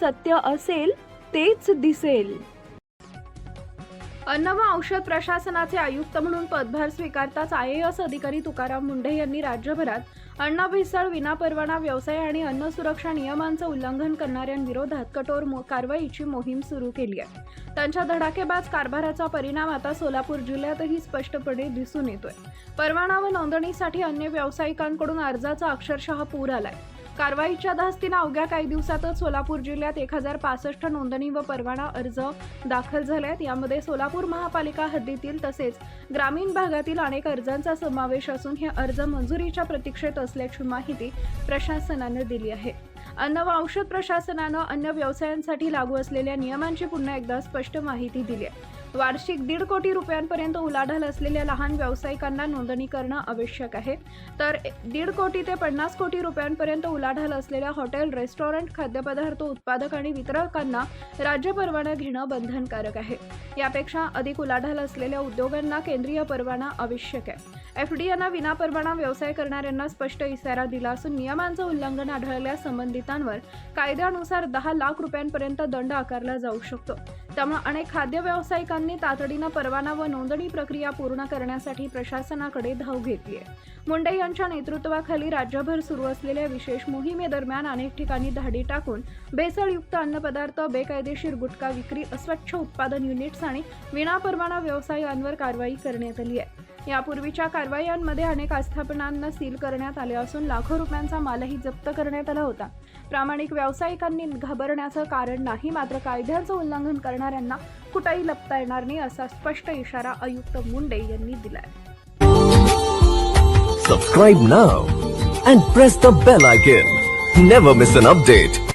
सत्य असेल तेच दिसेल. अन्न व औषध प्रशासनाचे आयुक्त म्हणून पदभार स्वीकारताच IAS अधिकारी तुकाराम मुंढे यांनी राज्यभरात अन्न भेसळ, विनापरवाना व्यवसाय आणि अन्न सुरक्षा नियमांचं उल्लंघन करणाऱ्यांविरोधात कठोर कारवाईची मोहीम सुरू केली आहे. त्यांच्या धडाकेबाज कारभाराचा परिणाम आता सोलापूर जिल्ह्यातही स्पष्टपणे दिसून येतोय. परवाना व नोंदणीसाठी अन्य व्यावसायिकांकडून अर्जाचा अक्षरशः पूर आलाय. कारवाईच्या धास्तीनं अवघ्या काही दिवसातच सोलापूर जिल्ह्यात 1065 नोंदणी व परवाना अर्ज दाखल झालेत. यामध्ये सोलापूर महापालिका हद्दीतील तसेच ग्रामीण भागातील अनेक अर्जांचा समावेश असून हे अर्ज मंजुरीच्या प्रतीक्षेत असल्याची माहिती प्रशासनाने दिली आहे. अन्न व औषध प्रशासनानं अन्न व्यवसायांसाठी लागू असलेल्या नियमांची पुन्हा एकदा स्पष्ट माहिती दिली आहे. वार्षिक 1.5 कोटी रुपयांपर्यंत उलाढाल असलेल्या लहान व्यावसायिकांना नोंदणी करणं आवश्यक आहे, तर 1.5 कोटी ते 50 कोटी रुपयांपर्यंत उलाढाल असलेल्या हॉटेल, रेस्टॉरंट, खाद्यपदार्थ उत्पादक आणि वितरकांना राज्य परवाना घेणं बंधनकारक आहे. यापेक्षा अधिक उलाढाल असलेल्या उद्योगांना केंद्रीय परवाना आवश्यक आहे. FDAनं विनापरवाना व्यवसाय करणाऱ्यांना स्पष्ट इशारा दिला असून नियमांचं उल्लंघन आढळल्यास संबंधितांवर कायद्यानुसार 10 लाख रुपयांपर्यंत दंड आकारला जाऊ शकतो. त्यामुळे अनेक खाद्य व्यावसायिकांनी तातडीनं परवाना व नोंदणी प्रक्रिया पूर्ण करण्यासाठी प्रशासनाकडे धाव घेतली आहे. मुंढे यांच्या नेतृत्वाखाली राज्यभर सुरू असलेल्या विशेष मोहिमेदरम्यान अनेक ठिकाणी धाडी टाकून भेसळयुक्त अन्नपदार्थ, बेकायदेशीर गुटखा विक्री, अस्वच्छ उत्पादन युनिट्स आणि विनापरवाना व्यवसायांवर कारवाई करण्यात आली आहे. यापूर्वीच्या कारवायांमध्ये अनेक आस्थापनांना सील करण्यात आले असून लाखो रुपयांचा मालही जप्त करण्यात आला होता. प्रामाणिक व्यावसायिकांनी घाबरण्याचं कारण नाही, मात्र कायद्याचं उल्लंघन करणाऱ्यांना कुठेही लपता येणार नाही असा स्पष्ट इशारा आयुक्त मुंढे यांनी दिलाय. Subscribe now and press the bell icon. Never miss an update.